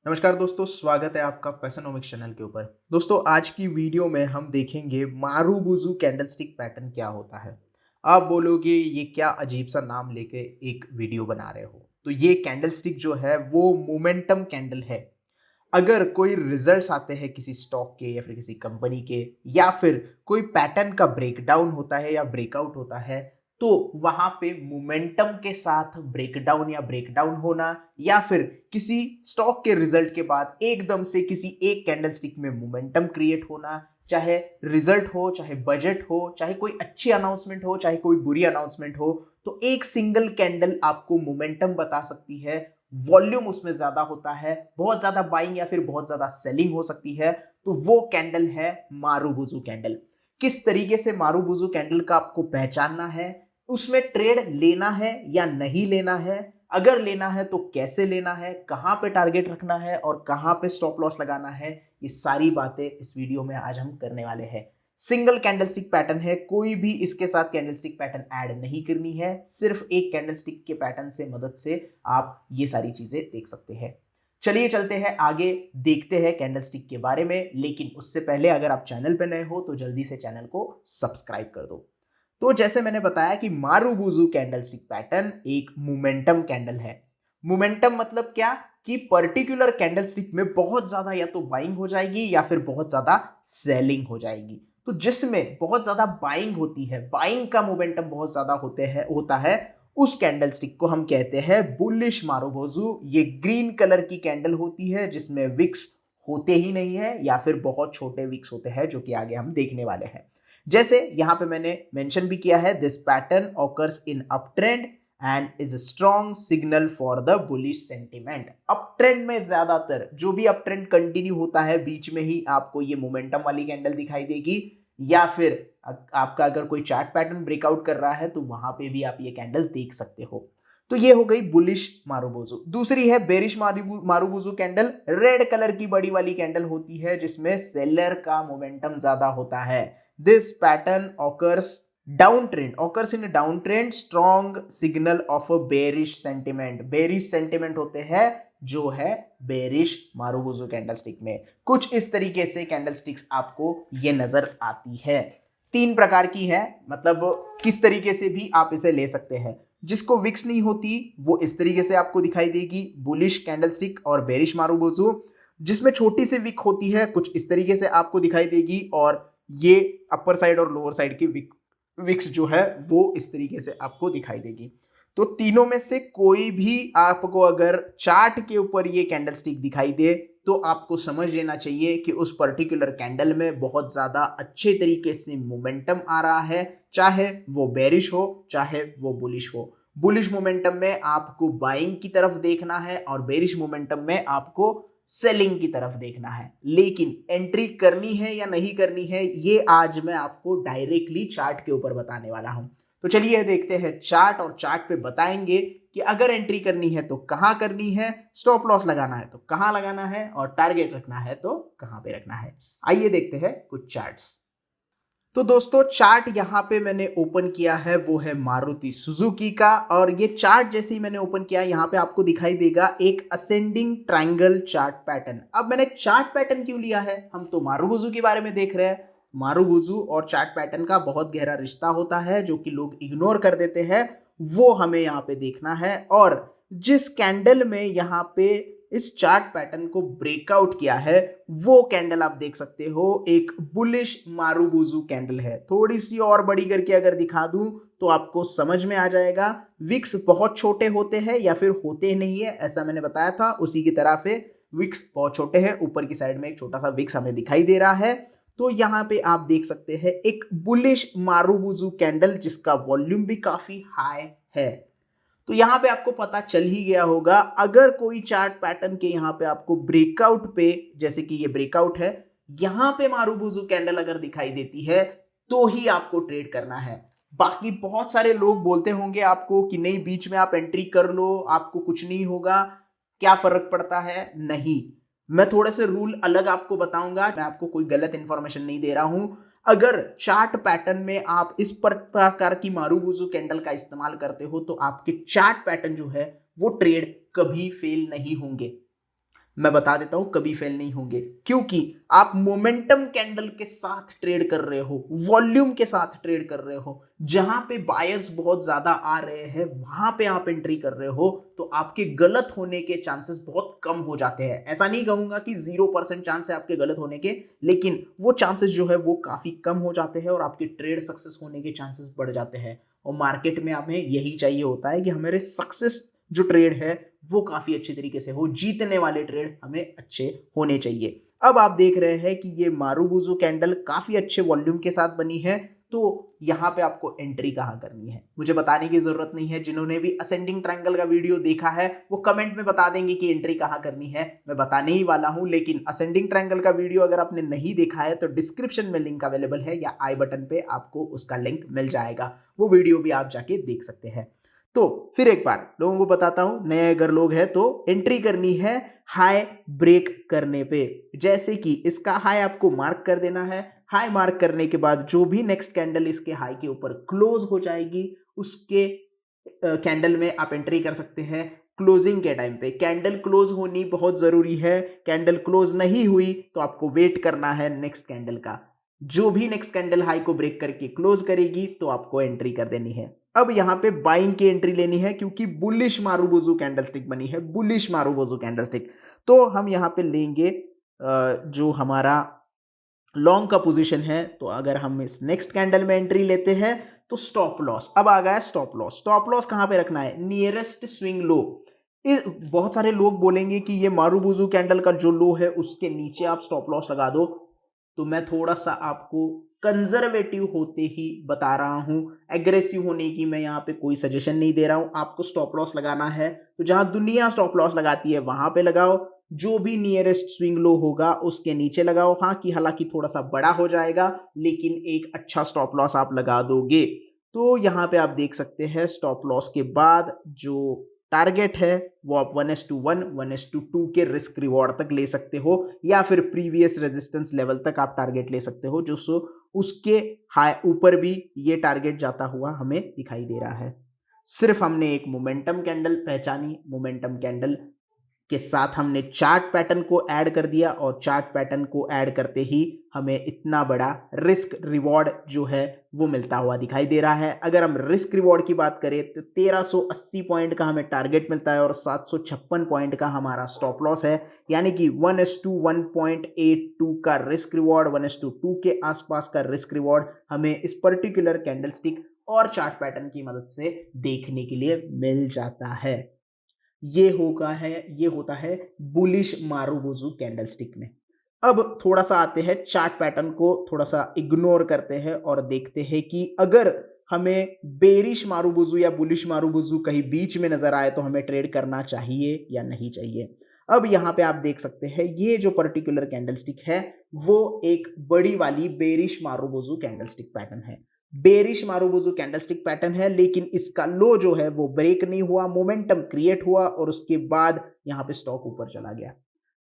नमस्कार दोस्तों, स्वागत है आपका पैसोनोमिक्स चैनल के ऊपर। दोस्तों, आज की वीडियो में हम देखेंगे मारूबुजू कैंडलस्टिक पैटर्न क्या होता है। आप बोलोगे ये क्या अजीब सा नाम लेके एक वीडियो बना रहे हो। तो ये कैंडलस्टिक जो है वो मोमेंटम कैंडल है। अगर कोई रिजल्ट्स आते हैं किसी स्टॉक के या फिर किसी कंपनी के, या फिर कोई पैटर्न का ब्रेकडाउन होता है या ब्रेकआउट होता है, तो वहां पे मोमेंटम के साथ ब्रेकडाउन या ब्रेकडाउन होना, या फिर किसी स्टॉक के रिजल्ट के बाद एकदम से किसी एक कैंडलस्टिक में मोमेंटम क्रिएट होना, चाहे रिजल्ट हो, चाहे बजट हो, चाहे कोई अच्छी अनाउंसमेंट हो, चाहे कोई बुरी अनाउंसमेंट हो, तो एक सिंगल कैंडल आपको मोमेंटम बता सकती है। वॉल्यूम उसमें ज्यादा होता है, बहुत ज्यादा बाइंग या फिर बहुत ज्यादा सेलिंग हो सकती है। तो वो कैंडल है मारूबुजू कैंडल। किस तरीके से मारूबुजू कैंडल का आपको पहचानना है, उसमें ट्रेड लेना है या नहीं लेना है, अगर लेना है तो कैसे लेना है, कहां पे टारगेट रखना है और कहां पे स्टॉप लॉस लगाना है, ये सारी बातें इस वीडियो में आज हम करने वाले हैं। सिंगल कैंडलस्टिक पैटर्न है, कोई भी इसके साथ कैंडलस्टिक पैटर्न ऐड नहीं करनी है। सिर्फ एक कैंडलस्टिक के पैटर्न से मदद से आप ये सारी चीजें देख सकते हैं। चलिए चलते हैं आगे, देखते हैं कैंडलस्टिक के बारे में। लेकिन उससे पहले अगर आप चैनल पर नए हो तो जल्दी से चैनल को सब्सक्राइब कर दो। तो जैसे मैंने बताया कि मारूबुजू कैंडलस्टिक पैटर्न एक मोमेंटम कैंडल है। मोमेंटम मतलब क्या, कि पर्टिकुलर कैंडलस्टिक में बहुत ज्यादा या तो बाइंग हो जाएगी या फिर बहुत ज्यादा सेलिंग हो जाएगी। तो जिसमें बहुत ज्यादा बाइंग होती है, बाइंग का मोमेंटम बहुत ज्यादा होता है, उस कैंडलस्टिक को हम कहते हैं बुलिश मारूबुजू। ये ग्रीन कलर की कैंडल होती है जिसमें विक्स होते ही नहीं है या फिर बहुत छोटे विक्स होते हैं, जो कि आगे हम देखने वाले हैं। जैसे यहां पे मैंने मेंशन भी किया है, this pattern occurs in up trend and is strong signal for the bullish sentiment. Up trend में ज्यादातर जो भी अप ट्रेंड कंटिन्यू होता है, बीच में ही आपको ये मोमेंटम वाली कैंडल दिखाई देगी, या फिर आपका अगर कोई चार्ट पैटर्न ब्रेकआउट कर रहा है तो वहां पे भी आप ये कैंडल देख सकते हो। तो ये हो गई बुलिश मारूबुजू। दूसरी है bearish marubozu candle. Red colour की बड़ी वाली कैंडल होती है जिसमें सेलर का मोमेंटम ज्यादा होता है। This pattern occurs in a downtrend, strong signal of a bearish sentiment। bearish sentiment होते हैं जो है बेरिश मारूबुजू कैंडलस्टिक में। कुछ इस तरीके से कैंडलस्टिक्स आपको ये नजर आती है। तीन प्रकार की है, मतलब किस तरीके से भी आप इसे ले सकते हैं। जिसको विक्स नहीं होती वो इस तरीके से आपको दिखाई देगी, बुलिश कैंडलस्टिक और बेरिश मारूबुजू। जिसमें छोटी सी विक होती है, कुछ इस तरीके से आपको दिखाई देगी, और ये अपर साइड और लोअर साइड की विक्स जो है वो इस तरीके से आपको दिखाई देगी। तो तीनों में से कोई भी आपको अगर चार्ट के ऊपर ये कैंडलस्टिक दिखाई दे तो आपको समझ लेना चाहिए कि उस पर्टिकुलर कैंडल में बहुत ज्यादा अच्छे तरीके से मोमेंटम आ रहा है, चाहे वो बेरिश हो चाहे वो बुलिश हो। बुलिश मोमेंटम में आपको बाइंग की तरफ देखना है और बेरिश मोमेंटम में आपको सेलिंग की तरफ देखना है। लेकिन एंट्री करनी है या नहीं करनी है, ये आज मैं आपको डायरेक्टली चार्ट के ऊपर बताने वाला हूं। तो चलिए देखते हैं चार्ट, और चार्ट पे बताएंगे कि अगर एंट्री करनी है तो कहां करनी है, स्टॉप लॉस लगाना है तो कहां लगाना है, और टारगेट रखना है तो कहां पे रखना है। आइए देखते हैं कुछ चार्ट्स। तो दोस्तों, चार्ट यहाँ पे मैंने ओपन किया है वो है मारुति सुजुकी का, और ये चार्ट जैसे ही मैंने ओपन किया यहाँ पे आपको दिखाई देगा एक असेंडिंग ट्रायंगल चार्ट पैटर्न। अब मैंने चार्ट पैटर्न क्यों लिया है, हम तो मारूबुजू के बारे में देख रहे हैं। मारूबुजू और चार्ट पैटर्न का बहुत गहरा रिश्ता होता है जो कि लोग इग्नोर कर देते हैं, वो हमें यहाँ पे देखना है। और जिस कैंडल में यहाँ पे इस चार्ट पैटर्न को ब्रेकआउट किया है, वो कैंडल आप देख सकते हो एक बुलिश मारूबुजू कैंडल है। थोड़ी सी और बड़ी करके अगर दिखा दूं तो आपको समझ में आ जाएगा। विक्स बहुत छोटे होते हैं या फिर होते नहीं है, ऐसा मैंने बताया था, उसी की तरह से विक्स बहुत छोटे हैं। ऊपर की साइड में एक छोटा सा विक्स हमें दिखाई दे रहा है। तो यहाँ पे आप देख सकते हैं एक बुलिश मारूबुजू कैंडल जिसका वॉल्यूम भी काफी हाई है। तो यहां पे आपको पता चल ही गया होगा, अगर कोई चार्ट पैटर्न के यहां पे आपको ब्रेकआउट पे, जैसे कि ये ब्रेकआउट है, यहां पे मारूबुजू कैंडल अगर दिखाई देती है तो ही आपको ट्रेड करना है। बाकी बहुत सारे लोग बोलते होंगे आपको कि नहीं, बीच में आप एंट्री कर लो, आपको कुछ नहीं होगा, क्या फर्क पड़ता है। नहीं, मैं थोड़े से रूल अलग आपको बताऊंगा, मैं आपको कोई गलत इंफॉर्मेशन नहीं दे रहा हूं। अगर चार्ट पैटर्न में आप इस प्रकार की मारूबुजू कैंडल का इस्तेमाल करते हो तो आपके चार्ट पैटर्न जो है वो ट्रेड कभी फेल नहीं होंगे। मैं बता देता हूं कभी फेल नहीं होंगे, क्योंकि आप मोमेंटम कैंडल के साथ ट्रेड कर रहे हो, वॉल्यूम के साथ ट्रेड कर रहे हो। जहां पे बायर्स बहुत ज्यादा आ रहे हैं वहां पे आप एंट्री कर रहे हो, तो आपके गलत होने के चांसेस बहुत कम हो जाते हैं। ऐसा नहीं कहूंगा कि 0% चांस है आपके गलत होने के, लेकिन वो चांसेस जो है वो काफी कम हो जाते हैं और आपके ट्रेड सक्सेस होने के चांसेस बढ़ जाते हैं। और मार्केट में हमें यही चाहिए होता है कि हमारे सक्सेस जो ट्रेड है वो काफी अच्छे तरीके से हो, जीतने वाले ट्रेड हमें अच्छे होने चाहिए। अब आप देख रहे हैं कि ये मारूबुजू कैंडल काफी अच्छे वॉल्यूम के साथ बनी है, तो यहां पे आपको एंट्री कहां करनी है मुझे बताने की जरूरत नहीं है। जिन्होंने भी असेंडिंग ट्रायंगल का वीडियो देखा है वो कमेंट में बता देंगे कि एंट्री कहां करनी है, मैं बताने ही वाला हूं। लेकिन असेंडिंग ट्रायंगल का वीडियो अगर आपने नहीं देखा है तो डिस्क्रिप्शन में लिंक अवेलेबल है या आई बटन पे आपको उसका लिंक मिल जाएगा, वो वीडियो भी आप जाके देख सकते हैं। तो फिर एक बार लोगों को बताता हूं, नए अगर लोग हैं तो एंट्री करनी है हाई ब्रेक करने पे। जैसे कि इसका हाई आपको मार्क कर देना है। हाई मार्क करने के बाद जो भी नेक्स्ट कैंडल इसके हाई के ऊपर क्लोज हो जाएगी उसके कैंडल में आप एंट्री कर सकते हैं। क्लोजिंग के टाइम पे कैंडल क्लोज होनी बहुत जरूरी है। कैंडल क्लोज नहीं हुई तो आपको वेट करना है नेक्स्ट कैंडल का। जो भी नेक्स्ट कैंडल हाई को ब्रेक करके क्लोज करेगी तो आपको एंट्री कर देनी है। अब यहां पे बाइंग की एंट्री लेनी है क्योंकि बुलिश मारूबुजू कैंडलस्टिक बनी है, बुलिश मारूबुजू कैंडलस्टिक। तो हम यहां पे लेंगे जो हमारा लॉन्ग का पोजीशन है। तो अगर हम इस नेक्स्ट कैंडल में एंट्री लेते हैं तो स्टॉप लॉस अब आ गया। स्टॉप लॉस, स्टॉप लॉस कहां पे रखना है? Nearest swing low. बहुत सारे लोग बोलेंगे कि ये मारूबुजू कैंडल का जो लो है उसके नीचे आप स्टॉप लॉस लगा दो, तो मैं थोड़ा सा आपको कंजर्वेटिव होते ही बता रहा हूं। एग्रेसिव होने की मैं यहाँ पे कोई सजेशन नहीं दे रहा हूं। आपको स्टॉप लॉस लगाना है तो जहां दुनिया स्टॉप लॉस लगाती है वहां पे लगाओ। जो भी नियरेस्ट स्विंग लो होगा उसके नीचे लगाओ। हाँ कि हालांकि थोड़ा सा बड़ा हो जाएगा लेकिन एक अच्छा स्टॉप लॉस आप लगा दोगे। तो यहाँ पे आप देख सकते हैं स्टॉप लॉस के बाद जो टारगेट है वो आप 1:1 1:2 के रिस्क रिवॉर्ड तक ले सकते हो, या फिर प्रीवियस रेजिस्टेंस लेवल तक आप टारगेट ले सकते हो, जो उसके हाई ऊपर भी ये टारगेट जाता हुआ हमें दिखाई दे रहा है। सिर्फ हमने एक मोमेंटम कैंडल पहचानी, मोमेंटम कैंडल के साथ हमने चार्ट पैटर्न को ऐड कर दिया और चार्ट पैटर्न को ऐड करते ही हमें इतना बड़ा रिस्क रिवॉर्ड जो है वो मिलता हुआ दिखाई दे रहा है। अगर हम रिस्क रिवॉर्ड की बात करें तो 1380 पॉइंट का हमें टारगेट मिलता है और 756 पॉइंट का हमारा स्टॉप लॉस है। यानी कि 1:1.82 का रिस्क रिवॉर्ड, 1:2 के आसपास का रिस्क रिवॉर्ड हमें इस पर्टिकुलर कैंडलस्टिक और चार्ट पैटर्न की मदद से देखने के लिए मिल जाता है। ये होता है बुलिश मारूबुजू कैंडलस्टिक में। अब थोड़ा सा आते हैं चार्ट पैटर्न को थोड़ा सा इग्नोर करते हैं और देखते हैं कि अगर हमें बेरिश मारूबुजू या बुलिश मारूबुजू कहीं बीच में नजर आए तो हमें ट्रेड करना चाहिए या नहीं चाहिए। अब यहाँ पे आप देख सकते हैं ये जो पर्टिकुलर कैंडलस्टिक है वो एक बड़ी वाली बेरिश मारूबुजू कैंडलस्टिक पैटर्न है। बेरिश मारूबुजू कैंडलस्टिक पैटर्न है, लेकिन इसका लो जो है वो ब्रेक नहीं हुआ, मोमेंटम क्रिएट हुआ और उसके बाद यहां पे स्टॉक ऊपर चला गया।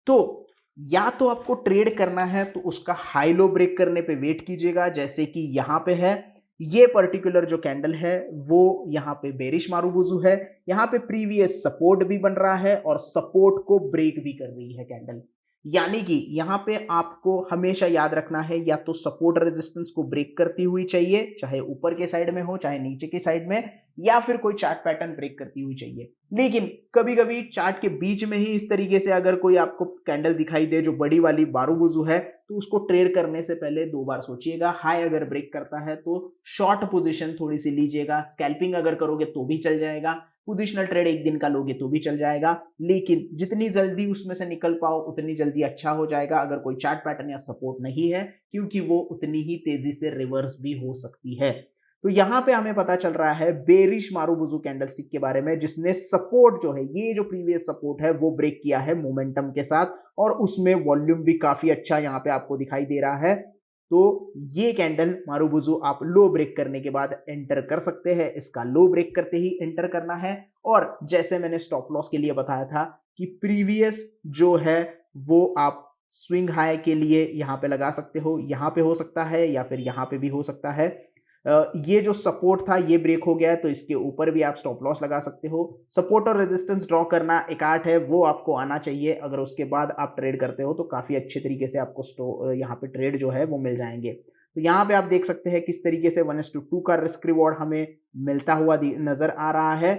तो या तो आपको ट्रेड करना है तो उसका हाई लो ब्रेक करने पे वेट कीजिएगा, जैसे कि यहां पे है। ये पर्टिकुलर जो कैंडल है वो यहां पे बेरिश मारूबुजू है। यहां पे प्रीवियस सपोर्ट भी बन रहा है और सपोर्ट को ब्रेक भी कर रही है कैंडल। यानी कि यहां पे आपको हमेशा याद रखना है या तो सपोर्ट रेजिस्टेंस को ब्रेक करती हुई चाहिए, चाहे ऊपर के साइड में हो चाहे नीचे के साइड में, या फिर कोई चार्ट पैटर्न ब्रेक करती हुई चाहिए। लेकिन कभी कभी चार्ट के बीच में ही इस तरीके से अगर कोई आपको कैंडल दिखाई दे जो बड़ी वाली मारूबुजू है तो उसको ट्रेड करने से पहले 2 बार सोचिएगा। हाई अगर ब्रेक करता है तो शॉर्ट पोजीशन थोड़ी सी लीजिएगा। स्कैल्पिंग अगर करोगे तो भी चल जाएगा, पोजिशनल ट्रेड एक दिन का लोगे तो भी चल जाएगा, लेकिन जितनी जल्दी उसमें से निकल पाओ उतनी जल्दी अच्छा हो जाएगा अगर कोई चार्ट पैटर्न या सपोर्ट नहीं है, क्योंकि वो उतनी ही तेजी से रिवर्स भी हो सकती है। तो यहां पे हमें पता चल रहा है बेरिश मारूबुजू कैंडलस्टिक के बारे में, जिसने सपोर्ट जो है ये जो प्रीवियस सपोर्ट है वो ब्रेक किया है मोमेंटम के साथ और उसमें वॉल्यूम भी काफी अच्छा यहां पे आपको दिखाई दे रहा है। तो ये कैंडल मारूबुजू आप लो ब्रेक करने के बाद एंटर कर सकते हैं। इसका लो ब्रेक करते ही एंटर करना है। और जैसे मैंने स्टॉप लॉस के लिए बताया था कि प्रीवियस जो है वो आप स्विंग हाई के लिए यहां पे लगा सकते हो, यहां पे हो सकता है या फिर यहां पे भी हो सकता है। ये जो सपोर्ट था ये ब्रेक हो गया है, तो इसके ऊपर भी आप स्टॉप लॉस लगा सकते हो। सपोर्ट और रेजिस्टेंस ड्रॉ करना एक आर्ट है, वो आपको आना चाहिए। अगर उसके बाद आप ट्रेड करते हो तो काफ़ी अच्छे तरीके से आपको यहाँ पे ट्रेड जो है वो मिल जाएँगे। तो यहाँ पे आप देख सकते हैं किस तरीके से 1:2 का रिस्क रिवॉर्ड हमें मिलता हुआ नज़र आ रहा है।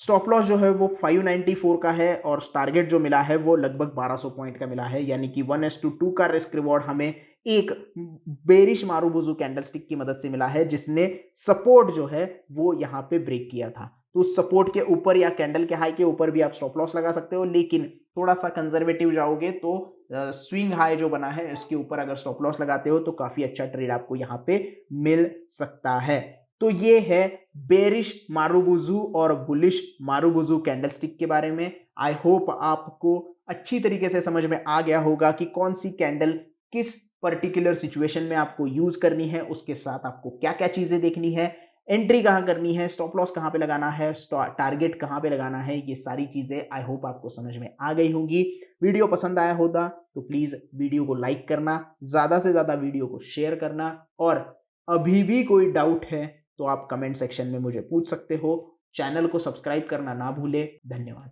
स्टॉप लॉस जो है वो 594 का है और टारगेट जो मिला है वो लगभग 1200 पॉइंट का मिला है, यानी कि 1:2 का रिस्क रिवॉर्ड हमें एक बेरिश मारुबुजू कैंडलस्टिक की मदद से मिला है, जिसने सपोर्ट जो है वो यहाँ पे ब्रेक किया था। तो उस सपोर्ट के ऊपर या कैंडल के हाई के ऊपर भी आप स्टॉप लॉस लगा सकते हो, लेकिन थोड़ा सा कंजर्वेटिव जाओगे तो स्विंग हाई जो बना है उसके ऊपर अगर स्टॉप लॉस लगाते हो तो काफी अच्छा ट्रेड आपको यहाँ पे मिल सकता है। तो ये है बेरिश मारुबुजू और बुलिश मारुबुजू कैंडलस्टिक के बारे में। आई होप आपको अच्छी तरीके से समझ में आ गया होगा कि कौन सी कैंडल किस पर्टिकुलर सिचुएशन में आपको यूज करनी है, उसके साथ आपको क्या क्या चीजें देखनी है, एंट्री कहां करनी है, स्टॉप लॉस कहां पे लगाना है, टारगेट कहां पे लगाना है, ये सारी चीजें आई होप आपको समझ में आ गई होंगी। वीडियो पसंद आया होगा तो प्लीज वीडियो को लाइक करना, ज्यादा से ज्यादा वीडियो को शेयर करना, और अभी भी कोई डाउट है तो आप कमेंट सेक्शन में मुझे पूछ सकते हो। चैनल को सब्सक्राइब करना ना भूले। धन्यवाद।